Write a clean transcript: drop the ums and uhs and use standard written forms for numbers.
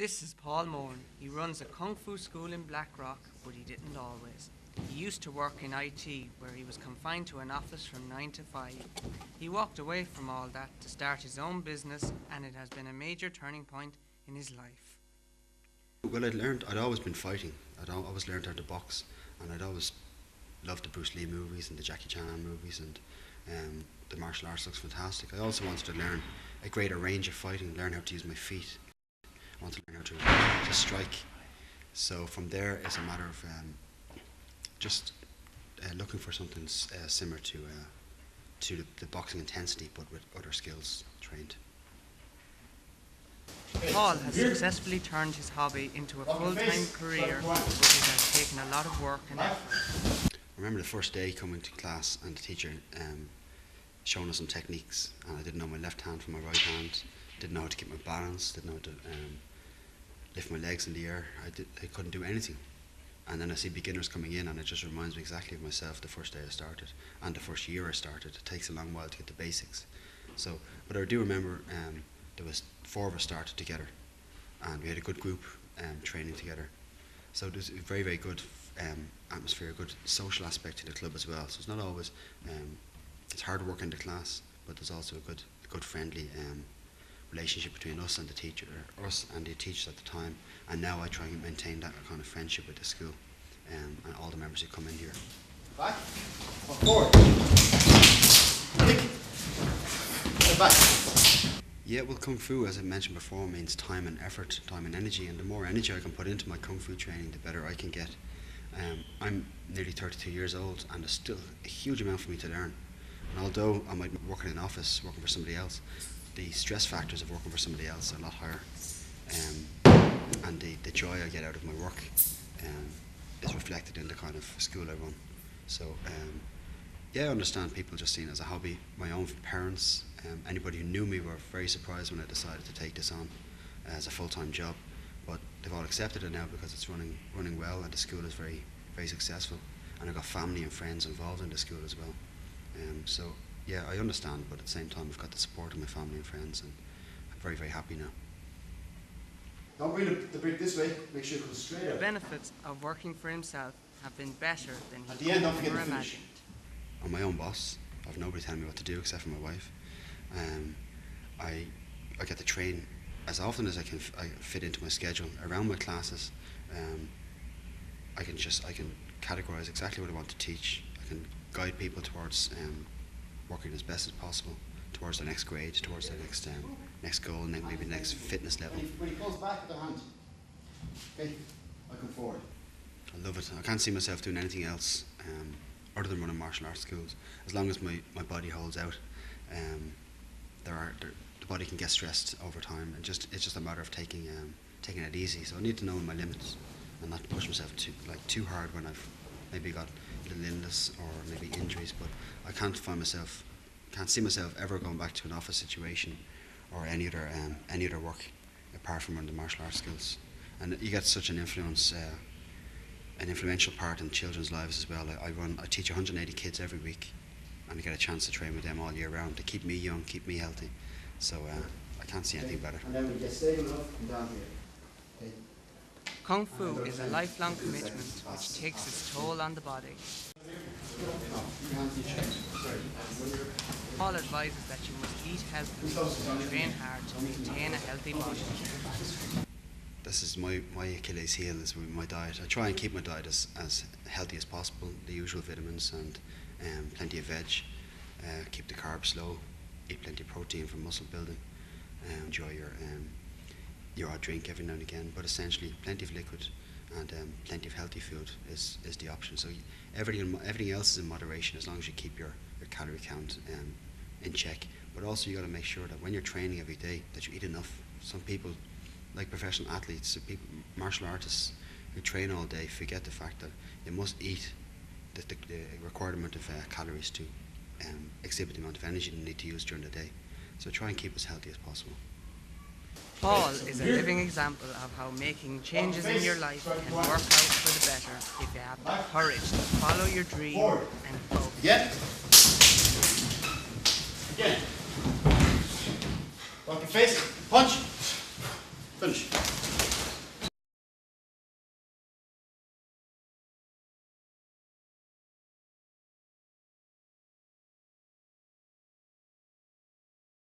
This is Paul Moran. He runs a Kung Fu school in Blackrock, but he didn't always. He used to work in IT, where he was confined to an office from 9 to 5. He walked away from all that to start his own business, and it has been a major turning point in his life. Well, I'd always been fighting. I'd always learned how to box, and I'd always loved the Bruce Lee movies and the Jackie Chan movies, and the martial arts looks fantastic. I also wanted to learn a greater range of fighting, learn how to use my feet. I wanted to learn how to strike. So from there, it's a matter of just looking for something similar to the boxing intensity, but with other skills trained. Paul has successfully turned his hobby into a full-time career, but it has taken a lot of work and effort. I remember the first day coming to class and the teacher showing us some techniques, and I didn't know my left hand from my right hand, didn't know how to keep my balance, didn't know how to lift my legs in the air. I couldn't do anything. And then I see beginners coming in, and it just reminds me exactly of myself the first day I started and the first year I started. It takes a long while to get the basics. So, but I do remember there was 4 of us started together, and we had a good group training together. So there's a very, very good atmosphere, a good social aspect to the club as well. So it's not always, it's hard work in the class, but there's also a good friendly relationship between us and the teacher, or us and the teachers at the time. And now I try and maintain that kind of friendship with the school and all the members who come in here. Back, forward, kick, back. Yeah, well, Kung Fu, as I mentioned before, means time and effort, time and energy, and the more energy I can put into my Kung Fu training, the better I can get. I'm nearly 32 years old, and there's still a huge amount for me to learn. And although I might be working in an office, working for somebody else, the stress factors of working for somebody else are a lot higher. And the joy I get out of my work is reflected in the kind of school I run. So yeah, I understand people just seen it as a hobby. My own parents, anybody who knew me were very surprised when I decided to take this on as a full-time job. But they've all accepted it now because it's running well, and the school is very, very successful. And I've got family and friends involved in the school as well. So yeah, I understand, but at the same time I've got the support of my family and friends, and I'm very, very happy now. Don't bring the brick this way, make sure it goes straight out. The benefits of working for himself have been better than he At the end, don't could forget ever to finish. imagined. I'm my own boss. I've nobody telling me what to do except for my wife. I get to train as often as I can fit into my schedule around my classes. I can categorize exactly what I want to teach. I can guide people towards working as best as possible towards the next grade, towards the next goal, and then maybe the next fitness level. When he pulls back with the hand, okay, I come forward. I love it. I can't see myself doing anything else other than running martial arts schools. As long as my body holds out, the body can get stressed over time, and it's just a matter of taking it easy. So I need to know my limits and not push myself too hard when I've maybe got a little illness or maybe injuries. But I can't see myself ever going back to an office situation or any other work apart from running the martial arts skills. And you get such an influence, an influential part in children's lives as well. I teach 180 kids every week, and I get a chance to train with them all year round to keep me young, keep me healthy. So I can't see anything better. And then we get stable enough and down here. Okay. Kung Fu is a lifelong commitment which takes its toll on the body. Paul advises that you must eat healthily and train hard to maintain a healthy body. This is my Achilles heel, is with my diet. I try and keep my diet as healthy as possible, the usual vitamins and plenty of veg, keep the carbs low, eat plenty of protein for muscle building, enjoy your odd drink every now and again, but essentially plenty of liquid and plenty of healthy food is the option. So everything else is in moderation as long as you keep your calorie count in check. But also you got to make sure that when you're training every day that you eat enough. Some people, like professional athletes, martial artists who train all day, forget the fact that they must eat the required amount of calories to exhibit the amount of energy they need to use during the day. So try and keep as healthy as possible. Paul is a living example of how making changes in your life can work out for the better if you have the courage to follow your dream and go. Again. Rock your face, punch, finish.